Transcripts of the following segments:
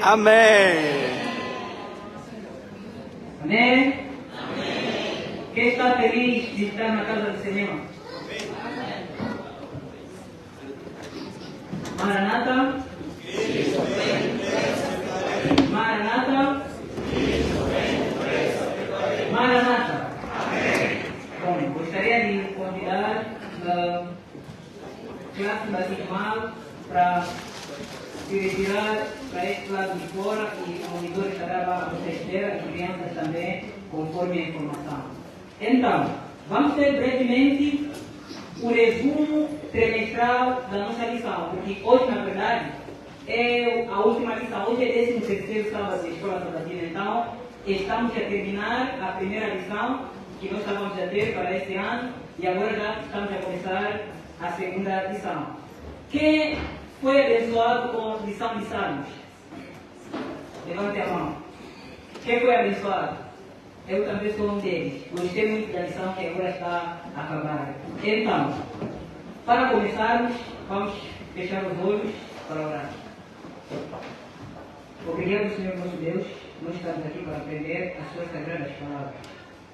Amém. Amém? Quem está feliz de estar na casa do Senhor? Maranata? Maranata? Maranata? Bom, gostaria de convidar a classe batismal para se retirar para este lado de fora e o monitor estará lá à vossa espera e crianças também, conforme a informação. Então, vamos ter brevemente o resumo trimestral da nossa lição, porque hoje, na verdade, é a última lição. Hoje é 13º sábado da Escola Sabatina, então estamos a terminar a primeira lição que nós estávamos a ter para este ano e agora já estamos a começar a segunda lição. Quem foi abençoado com lição de Salmos? Levante a mão. Quem foi abençoado? Eu também sou um deles. Gostei muito da lição que agora está a acabar. Então, para começarmos, vamos fechar os olhos para orar. Obrigado, Senhor nosso Deus. Nós estamos aqui para aprender as suas sagradas palavras.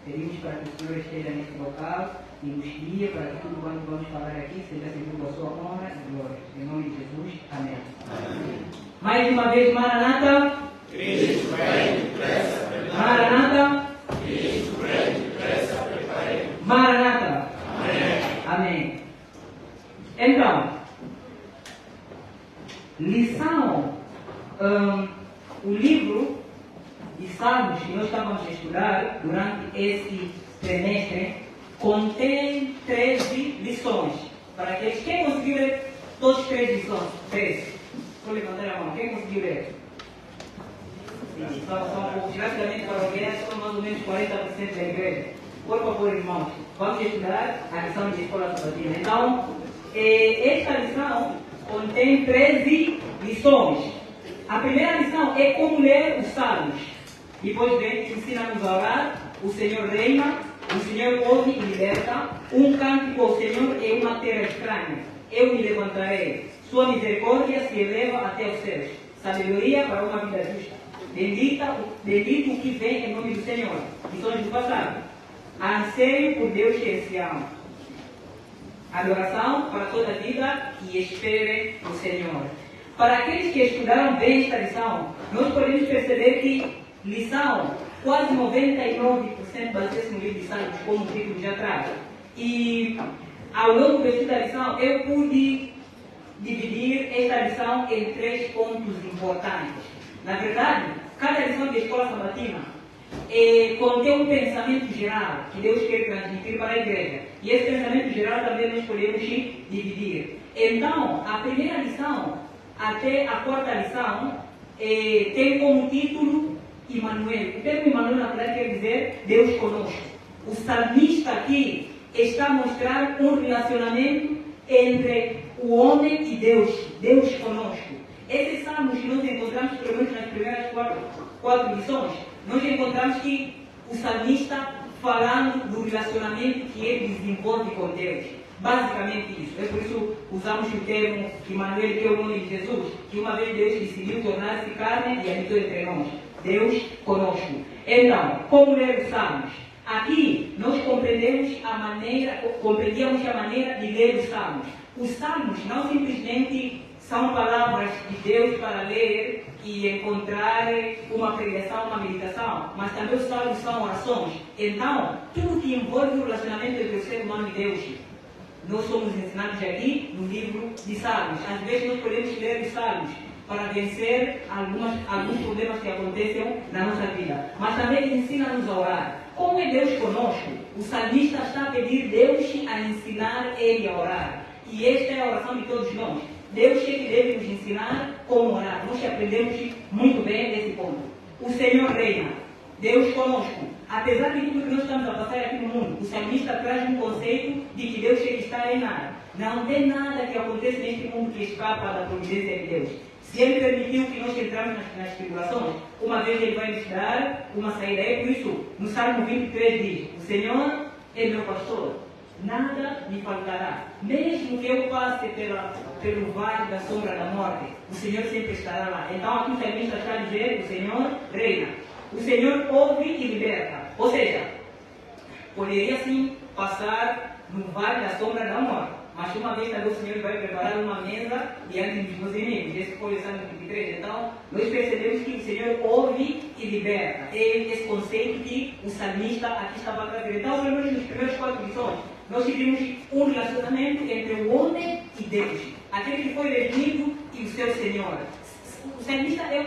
Pedimos para que o Senhor esteja nesse local e nos guie para que tudo quanto vamos falar aqui seja segundo a sua honra e glória. Em nome de Jesus. Amém. Amém. Mais uma vez, Maranata. Cristo vem depressa, preparei. Maranata. Cristo vem depressa, preparei. Maranata. Amém. Amém. Então, lição, o livro de Salmos que nós estávamos a estudar durante esse trimestre contém 13 lições. Para aqueles quem conseguiu ler todas as 13 lições? 13. Vou levantar a mão. Quem conseguiu ler? Sim, são poucos. Rapidamente para alguém, são mais ou menos 40% da igreja. Por favor, irmãos, vamos estudar a lição de Escola Sabatina. Então, esta lição contém 13 lições. A primeira lição é como ler os Salmos. Depois vem, ensina-nos a orar, o Senhor reina, o Senhor ouve e liberta, um cântico ao Senhor é uma terra estranha. Eu me levantarei, sua misericórdia se eleva até os céus, sabedoria para uma vida justa. Bendito o que vem em nome do Senhor. Lições do passado. Anseio por Deus que se ama. Adoração para toda a vida e espere o Senhor. Para aqueles que estudaram bem esta lição, nós podemos perceber que lição quase 99% baseia-se no livro de Salmos, como o título já traz. E ao longo do estudo da lição, eu pude dividir esta lição em 3 pontos importantes. Na verdade, cada lição da Escola Sabatina contém um pensamento geral que Deus quer transmitir para a igreja. E esse pensamento geral também nós podemos dividir. Então, a primeira lição até a quarta lição tem como título Emmanuel. O termo Emmanuel, na verdade, quer dizer Deus conosco. O salmista aqui está a mostrar um relacionamento entre o homem e Deus, Deus conosco. Esses salmos que nós encontramos, pelo menos nas primeiras quatro lições, nós encontramos que o salmista falando do relacionamento que ele desenvolve com Deus. Basicamente isso. É por isso que usamos o termo Emmanuel, que é o nome de Jesus, que uma vez Deus decidiu tornar-se carne e habitou entre nós. Deus conosco. Então, como ler os Salmos? Aqui nós compreendíamos a maneira de ler os Salmos. Os Salmos não simplesmente são palavras de Deus para ler e encontrar uma pregação, uma meditação, mas também os Salmos são orações. Então, tudo que envolve o relacionamento entre o ser humano e Deus, nós somos ensinados aqui no livro de Salmos. Às vezes nós podemos ler os Salmos para vencer alguns problemas que acontecem na nossa vida. Mas também ensina-nos a orar. Como é Deus conosco, o salmista está a pedir Deus a ensinar ele a orar. E esta é a oração de todos nós. Deus é que deve nos ensinar como orar. Nós aprendemos muito bem esse ponto. O Senhor reina. Deus conosco. Apesar de tudo que nós estamos a passar aqui no mundo, o salmista traz um conceito de que Deus é que está a reinar. Não tem nada que aconteça neste mundo que escapa da providência de Deus. Se Ele permitiu que nós entramos nas tribulações, uma vez Ele vai nos dar uma saída. É por isso, no Salmo 23 diz: o Senhor é meu pastor, nada me faltará. Mesmo que eu passe pelo vale da sombra da morte, o Senhor sempre estará lá. Então aqui o salmista está a dizer, o Senhor reina. O Senhor ouve e liberta. Ou seja, poderia sim passar no vale da sombra da morte, mas uma vez também o Senhor vai preparar uma mesa diante dos meus inimigos. Esse foi o Salmo 23. Então, nós percebemos que o Senhor ouve e liberta. É esse conceito que o salmista aqui estava a trazer. Então, nos primeiros 4 lições, nós tivemos um relacionamento entre o homem e Deus. Aquele que foi redimido e o seu Senhor. O salmista é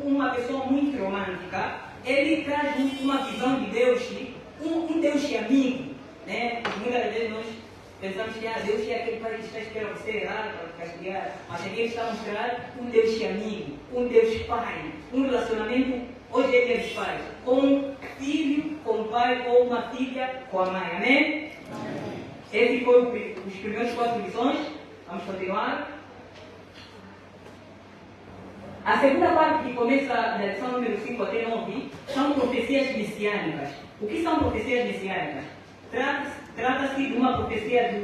uma pessoa muito romântica. Ele traz uma visão de Deus, um Deus amigo. Né? Muitas vezes nós pensamos que Deus é aquele pai que está esperando você lá para castigar, mas aqui ele está a mostrar um Deus amigo, um Deus pai, um relacionamento, hoje ele é dos pais, com um filho, com o pai, ou uma filha com a mãe, amém? Esse foi os primeiros 4 lições, vamos continuar. A segunda parte, que começa da lição número 5 até 9, são profecias messiânicas. O que são profecias messiânicas? Trata-se de uma profecia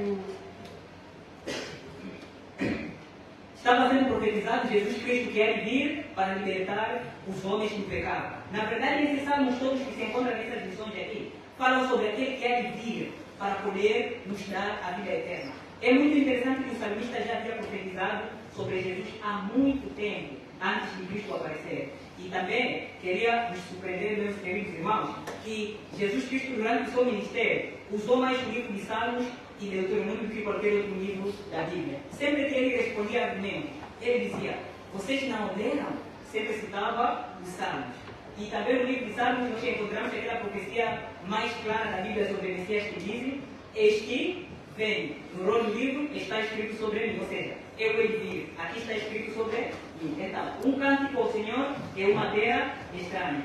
Estava sendo profetizado Jesus Cristo que ia vir para libertar os homens do pecado. Na verdade, esses salmos todos que se encontram nessas lições aqui falam sobre aquele que ia vir para poder nos dar a vida eterna. É muito interessante que o salmista já havia profetizado sobre Jesus há muito tempo, antes de Cristo aparecer. E também queria nos surpreender, meus queridos irmãos, que Jesus Cristo, durante o seu ministério, usou mais o livro de Salmos e Deuteronômio do que qualquer outro livro da Bíblia. Sempre que ele respondia argumentos, ele dizia, vocês não leram? Sempre citava os Salmos. E também no livro de Salmos nós encontramos aquela profecia mais clara da Bíblia sobre o Messias que diz, este vem, no rolo do livro está escrito sobre mim, ou seja, eu hei de vir, aqui está escrito sobre mim. Então, um cântico ao Senhor é uma terra estranha.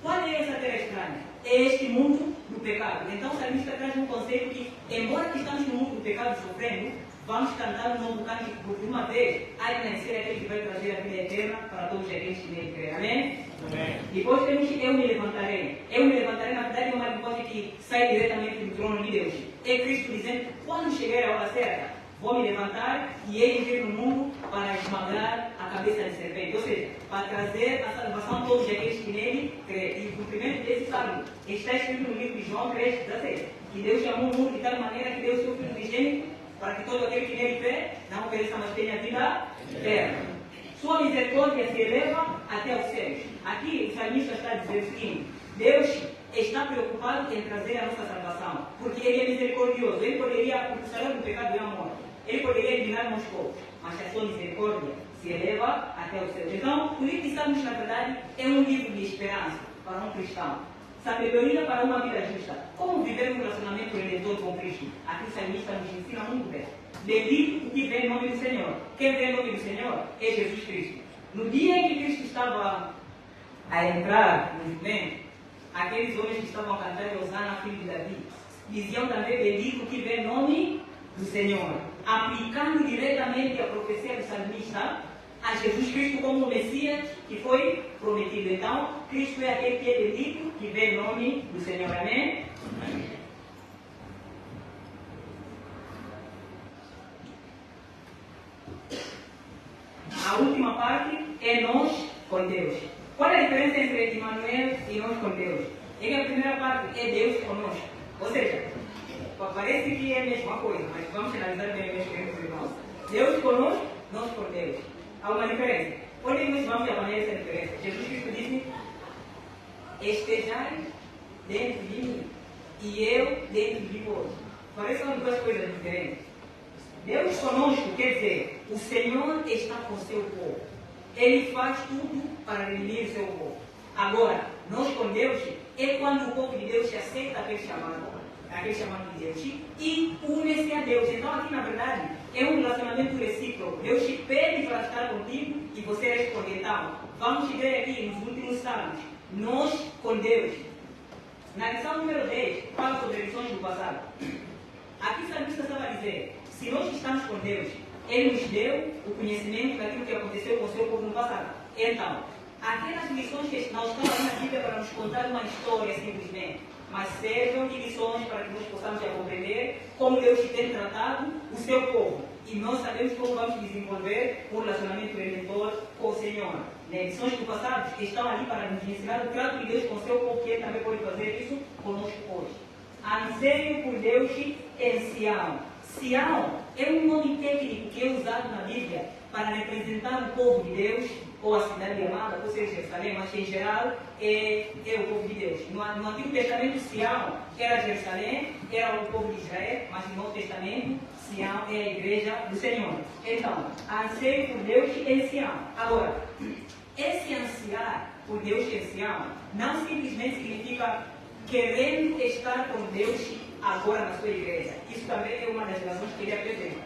Qual é essa terra estranha? É este mundo do pecado. Então o salmista traz um conceito que, embora que estamos no mundo do pecado sofrendo, vamos cantar um novo cântico, porque uma vez há de nascer aquele que vai trazer a vida eterna para todos aqueles que nele creem. Amém? Amém. Depois temos eu me levantarei. Eu me levantarei, na verdade, é uma linguagem que sai diretamente do trono de Deus. É Cristo dizendo, quando chegar a hora certa, vou me levantar e ele vir no mundo para esmagar a cabeça de serpente. Ou seja, para trazer a salvação a todos aqueles que nele creem. E o cumprimento desse salmo está escrito no livro de João 3,16. Que Deus chamou o mundo de tal maneira que deu o seu Filho unigênito para que todo aquele que nele crê não pereça, mas tenha vida eterna. Sua misericórdia se eleva até os céus. Aqui o salmista está a dizer o seguinte: Deus está preocupado em trazer a nossa salvação, porque Ele é misericordioso. Ele poderia, porque o salário do pecado é a morte, Ele poderia eliminar uns poucos, mas a sua misericórdia se eleva até os céus. Então, o livro de Salmos, na verdade, é um livro de esperança para um cristão. Sabedoria para uma vida justa. Como viver um relacionamento redentor com Cristo? Aqui o salmista nos ensina muito bem. Bendito o que vem em nome do Senhor. Quem vem em nome do Senhor é Jesus Cristo. No dia em que Cristo estava a entrar no juramento, aqueles homens que estavam a cantar Hosana, filho de Davi, diziam também bendito o que vem em nome do Senhor, aplicando diretamente a profecia do salmista a Jesus Cristo como o Messias que foi prometido. Então, Cristo é aquele que é bendito, que vem em nome do Senhor. Amém? Amém. A última parte é nós com Deus. Qual é a diferença entre Emmanuel e nós com Deus? É que a primeira parte é Deus conosco. Ou seja, parece que é a mesma coisa, mas vamos analisar bem, meus queridos irmãos. Deus conosco, nós com Deus. Há uma diferença. Onde nós vamos avaliar essa diferença? Jesus Cristo disse: estejai dentro de mim e eu dentro de vós. Parecem duas coisas diferentes. Deus conosco quer dizer, o Senhor está com o seu povo. Ele faz tudo para redimir o seu povo. Agora, nós com Deus é quando o povo de Deus se aceita aquele chamado de Deus e une-se a Deus. Então aqui na verdade é um relacionamento recíproco. Deus te pede para estar contigo e você responde. Então, vamos ver aqui nos últimos salmos, nós com Deus. Na lição número 10, fala sobre lições do passado. Aqui o salmista estava a dizer, se nós estamos com Deus, Ele nos deu o conhecimento daquilo que aconteceu com o seu povo no passado. Então, aquelas lições que não estão ali na Bíblia para nos contar uma história simplesmente, mas servam de lições para que nós possamos compreender como Deus tem tratado o seu povo. E nós sabemos como vamos desenvolver um relacionamento redentor com o Senhor. Lições do passado estão ali para nos ensinar o trato de Deus com o seu povo, que Ele também pode fazer isso conosco hoje. Anseio por Deus em Sião. Sião é um nome técnico que é usado na Bíblia para representar o povo de Deus, ou a cidade amada, ou seja, Jerusalém, mas em geral é o povo de Deus. No Antigo Testamento, Sião era Jerusalém, era o povo de Israel, mas no Novo Testamento, Sião é a igreja do Senhor. Então, anseio por Deus em Sião. Agora, esse ansiar por Deus em Sião não simplesmente significa querendo estar com Deus agora na sua igreja. Isso também é uma das razões que ele apresenta.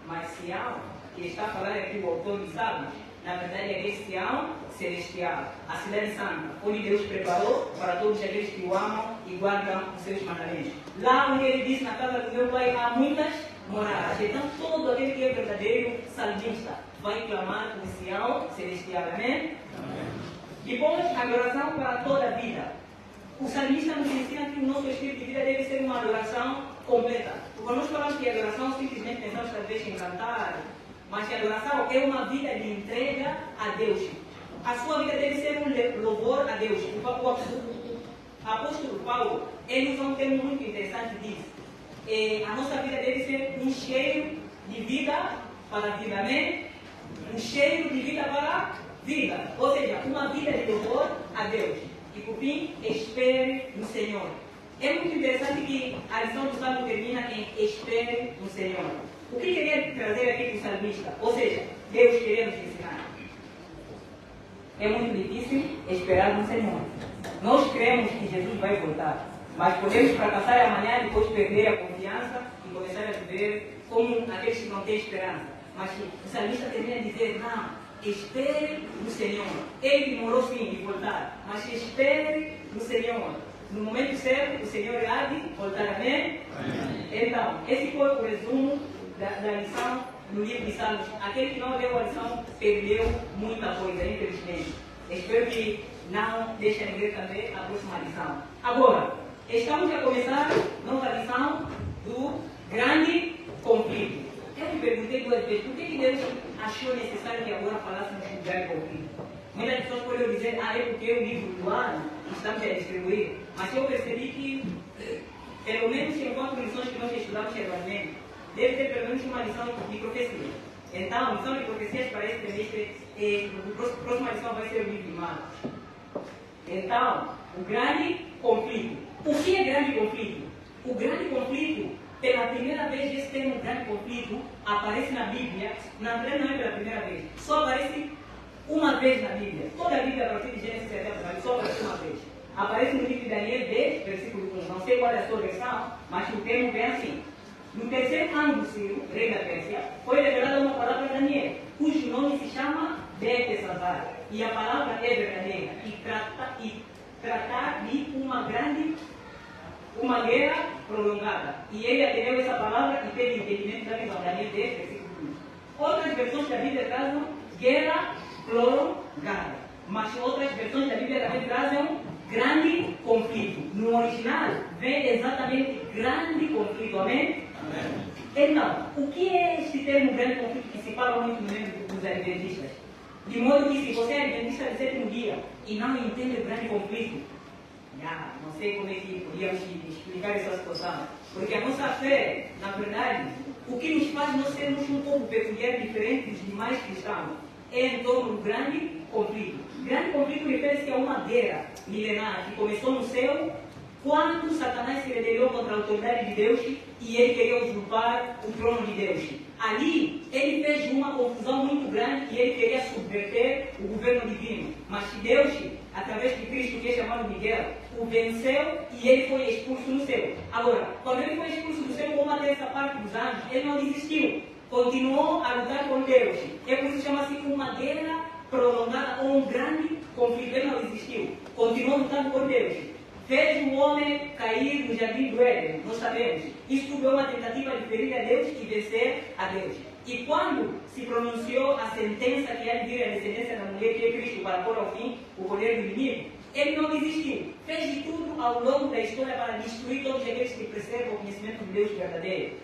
Mas Sião, que está a falar aqui o autor de Salmos, na verdade é Sião celestial, a cidade santa, onde Deus preparou para todos aqueles que o amam e guardam os seus mandamentos. Lá onde ele diz, na casa do meu pai há muitas moradas. Então todo aquele que é verdadeiro salmista vai clamar por Sião celestial. Amém? Depois, adoração para toda a vida. O salmista nos ensina que o nosso estilo de vida deve ser uma adoração completa. Quando nós falamos de adoração, simplesmente pensamos talvez em cantar, mas que a adoração é uma vida de entrega a Deus. A sua vida deve ser um louvor a Deus. O apóstolo Paulo, ele usa um termo muito interessante, diz: a nossa vida deve ser um cheiro de vida para a vida. Amém? Um cheiro de vida para a vida. Ou seja, uma vida de louvor a Deus. E por fim, espere no Senhor. É muito interessante que a lição do Salmo termina em espere no Senhor. O que queria trazer aqui do salmista? Ou seja, Deus queria nos ensinar. É muito difícil esperar no Senhor. Nós cremos que Jesus vai voltar, mas podemos fracassar amanhã e depois perder a confiança e começar a viver como aqueles que não têm esperança. Mas o salmista termina a dizer: não, espere no Senhor. Ele demorou sim de voltar, mas espere no Senhor. No momento certo, o Senhor há de voltar. Amém? Amém. Então, esse foi o resumo da lição no livro de Salmos. Aquele que não deu a lição perdeu muita coisa, infelizmente. Espero que não deixem de ver também a próxima lição. Agora, estamos a começar nova lição do grande conflito. Eu me perguntei duas vezes, por que Deus achou necessário que agora falássemos do grande conflito? Muitas pessoas podem dizer, é porque o livro do ano estamos a distribuir. Mas eu percebi que, pelo menos em 4 lições que nós estudamos regularmente, deve ter pelo menos uma lição de profecia. Então, a lição de profecias para esse trimestre, a próxima lição vai ser o livro de Marcos. Então, o grande conflito. O que é grande conflito? O grande conflito, pela primeira vez, esse termo grande conflito aparece na Bíblia. Na verdade, não é pela primeira vez, só aparece uma vez na Bíblia. Toda a Bíblia, a partir de Gênesis até Apocalipse, só aparece uma vez. Aparece no livro de Daniel 10, versículo 1. Não sei qual é a sua versão, mas o termo vem assim: no terceiro ano do Ciro, rei da Pérsia, foi revelada uma palavra a Daniel, cujo nome se chama Beltesazar. E a palavra é verdadeira e tratar de uma guerra prolongada. E ele atendeu essa palavra e teve entendimento da visão. Daniel 10, versículo 1. Outras versões da Bíblia trazem guerra prolongada, mas outras versões da Bíblia também trazem grande conflito. No original vem exatamente grande conflito. Amém? Amém. Então, o que é este termo grande conflito que se fala muito no meio dos adventistas? De modo que se você é adventista de sétimo dia e não entende o grande conflito, não sei como é que podíamos explicar essa situação. Porque a nossa fé, na verdade, o que nos faz nós sermos um pouco peculiar, diferente dos demais cristãos, é em torno do grande conflito. Grande conflito refere-se a uma guerra milenar que começou no céu quando Satanás se rebelou contra a autoridade de Deus e ele queria usurpar o trono de Deus. Ali, ele fez uma confusão muito grande e ele queria subverter o governo divino. Mas Deus, através de Cristo, que é chamado Miguel, o venceu e ele foi expulso do céu. Agora, quando ele foi expulso do céu, como até essa parte dos anjos, ele não desistiu. Continuou a lutar com Deus. É por isso que chama-se uma guerra prolongada ou um grande conflito. Ele não desistiu. Continuou lutando com Deus. Fez o homem cair no jardim do Éden, nós sabemos. Isso tudo é uma tentativa de ferir a Deus e vencer a Deus. E quando se pronunciou a sentença que há de vir a descendência da mulher, que é Cristo, para pôr ao fim o poder do inimigo, Ele não desistiu. Fez de tudo ao longo da história para destruir todos aqueles que preservam o conhecimento de Deus verdadeiro.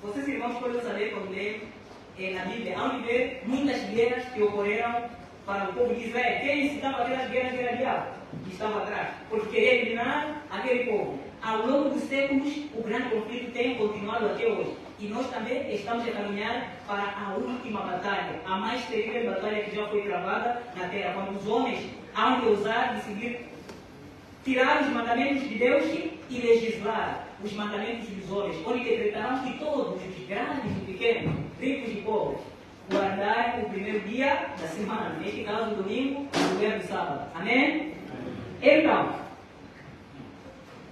Vocês, irmãos, podem saber quando ler na Bíblia, há de ver muitas guerras que ocorreram para o povo de Israel. Quem incitava aquelas guerras era o diabo, que estava atrás, porque queria eliminar aquele povo. Ao longo dos séculos, o grande conflito tem continuado até hoje. E nós também estamos a caminhar para a última batalha, a mais terrível batalha que já foi travada na terra, quando os homens hão de ousar decidir tirar os mandamentos de Deus e legislar os mandamentos dos homens, onde decretarão que todos, os grandes e pequenos, ricos e pobres, guardarem o primeiro dia da semana, neste caso o domingo, no lugar do sábado. Amém? Então,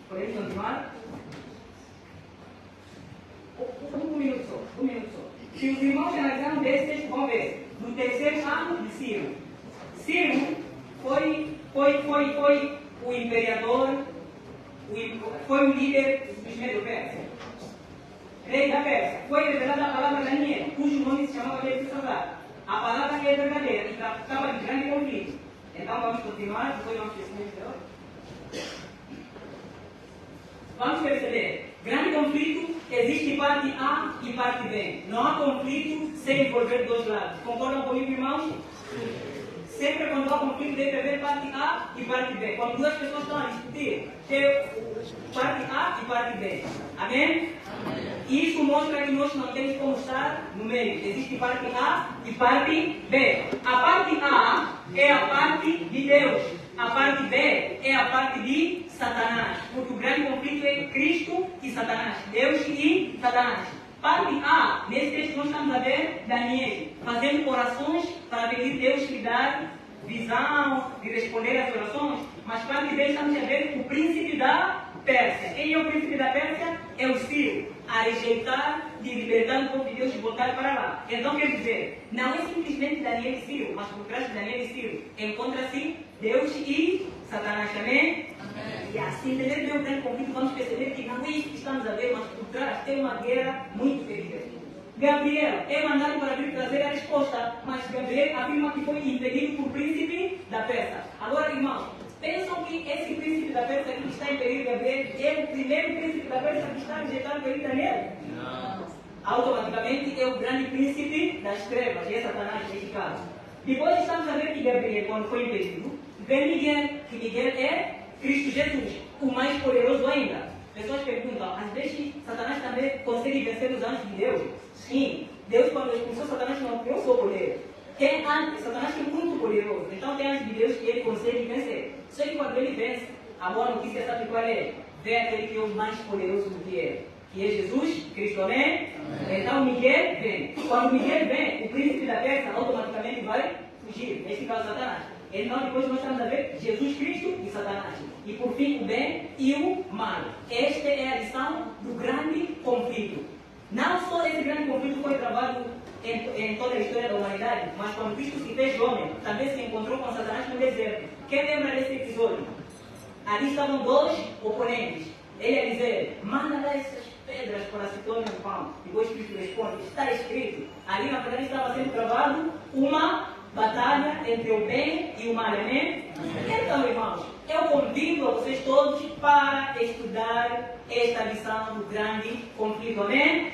podemos continuar? Um minuto só. Se os irmãos analisaram desse texto, vão ver. No terceiro ano de Ciro. Ciro foi o imperador, foi o líder dos Medo-Persas. Rei da Pérsia. Foi revelada a palavra Daniel, cujo nome se chamava Beltesazar. A palavra é verdadeira e tratava de grande conflito. Então vamos continuar, depois vamos perceber. Vamos perceber. Grande conflito, existe parte A e parte B. Não há conflito sem envolver dois lados. Concordam comigo, irmãos? Sempre quando há conflito deve haver parte A e parte B. Quando duas pessoas estão a discutir, tem parte A e parte B. Amém? Isso mostra que nós não temos como estar no meio. Existe parte A e parte B. A parte A é a parte de Deus. A parte B é a parte de Satanás. Porque o grande conflito é Cristo e Satanás. Deus e Satanás. Parte A, nesse texto nós estamos a ver Daniel fazendo orações para pedir Deus lhe dar visão, de responder às orações. Mas parte B estamos a ver o príncipe da Pérsia. Quem é o príncipe da Pérsia? É o Ciro, a rejeitar de libertar o povo de Deus e voltar para lá. Então quer dizer, não é simplesmente Daniel e Ciro, mas por trás de Daniel e Ciro encontra-se Deus e Satanás também. E assim, entender bem o grande conflito, vamos perceber que não é isso que estamos a ver, mas por trás tem uma guerra muito terrível. Gabriel é mandado para vir trazer a resposta, mas Gabriel afirma que foi impedido por príncipe da Pérsia. Agora, irmãos, pensam que esse príncipe da Pérsia que está impedindo Gabriel é o primeiro príncipe da Pérsia que está rejeitado por Daniel? Não. Automaticamente é o grande príncipe das trevas, e é Satanás neste caso. Depois estamos a ver que Gabriel, quando foi impedido, vem Miguel, que Miguel é Cristo Jesus, o mais poderoso ainda. Pessoas perguntam, às vezes Satanás também consegue vencer os anjos de Deus? Sim, Deus quando expulsou Satanás não criou o seu poder. Tem antes, Satanás é muito poderoso, então tem anjos de Deus que ele consegue vencer. Só que quando ele vence, a boa notícia sabe qual é? Vem aquele que é o mais poderoso do que é Jesus Cristo, amém? Então Miguel vem. Quando Miguel vem, o príncipe da Pérsia automaticamente vai fugir, nesse caso Satanás. Então depois nós estamos a ver Jesus Cristo e Satanás. E por fim o bem e o mal. Esta é a lição do grande conflito. Não só esse grande conflito foi travado em toda a história da humanidade, mas quando Cristo se fez homem, também se encontrou com Satanás no deserto. Quem lembra desse episódio? Ali estavam dois oponentes. Ele ia dizer, manda lá essas pedras para se tornem pão. Depois Cristo responde, está escrito. Ali na verdade estava sendo travado uma batalha entre o bem e o mal, amém? Então, irmãos, eu convido a vocês todos para estudar esta lição do grande conflito, amém?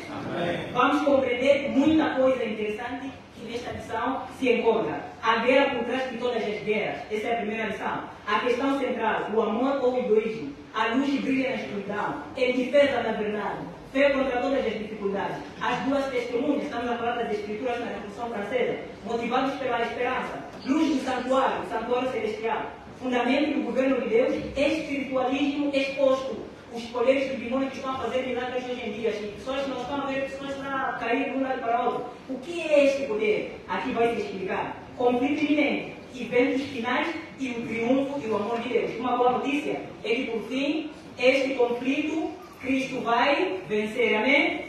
Vamos compreender muita coisa interessante que nesta lição se encontra. A guerra por trás de todas as guerras, essa é a primeira lição. A questão central, o amor ou o egoísmo. A luz brilha na escuridão, em defesa da verdade. Fé contra todas as dificuldades. As duas testemunhas, estamos a falar das escrituras na Revolução Francesa, motivados pela esperança. Luz do santuário, o santuário celestial. Fundamento do governo de Deus, espiritualismo exposto. Os poderes do demônio que estão a fazer milagres hoje em dia. As pessoas não estão a ver, pessoas estão a cair de um lado para o outro. O que é este poder? Aqui vai se explicar. Conflito iminente, eventos finais e o triunfo e o amor de Deus. Uma boa notícia é que, por fim, este conflito Cristo vai vencer, amém?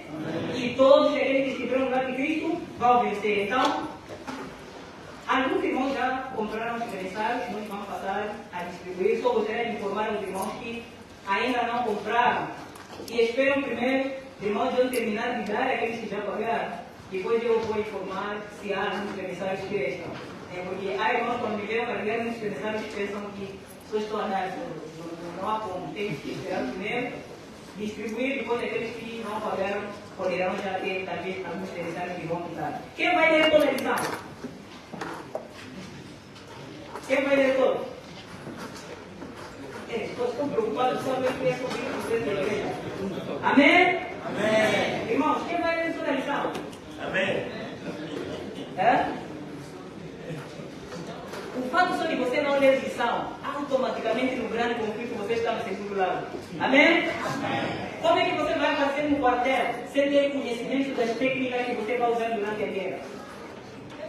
E todos aqueles que estiveram no lado de Cristo vão vencer. Então, alguns irmãos já compraram os credenciais, nós vamos passar a distribuir. Só gostaria de informar os irmãos que ainda não compraram e esperam primeiro os irmãos vão terminar de dar aqueles que já pagaram. Depois eu vou informar se há alguns credenciais que restam. Porque há irmãos quando me veem carregando muitos pensados pensam que só estou a dar, não há como. Tem que esperar primeiro, distribuir, depois aqueles que não pagaram poderão já ter talvez alguns pensados que vão quitar. Quem vai ler toda a lição? Quem vai ler todo? Estou preocupado só com esse comigo. Amém? Amém. Irmãos, quem vai ler toda a lição? Amém. O fato só de você não ler lição, automaticamente no grande conflito você está no segundo lado. Amém? Amém. Como é que você vai fazer no quartel sem ter conhecimento das técnicas que você vai usar durante a guerra?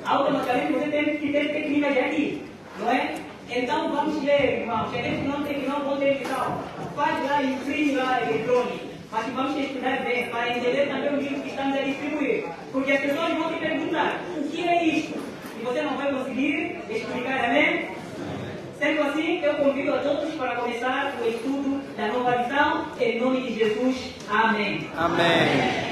Automaticamente você tem que ter técnicas de aqui, não é? Então vamos ler, irmãos. Aqueles que não tem, que não vão ter lição, faz lá, imprime lá eletrônico. Mas vamos estudar bem para entender também o livro que estamos a distribuir. Porque as pessoas vão te perguntar: o que é isto? E você não vai conseguir explicar, amém? Sendo assim, eu convido a todos para começar o estudo da nova lição. Em nome de Jesus, amém. Amém.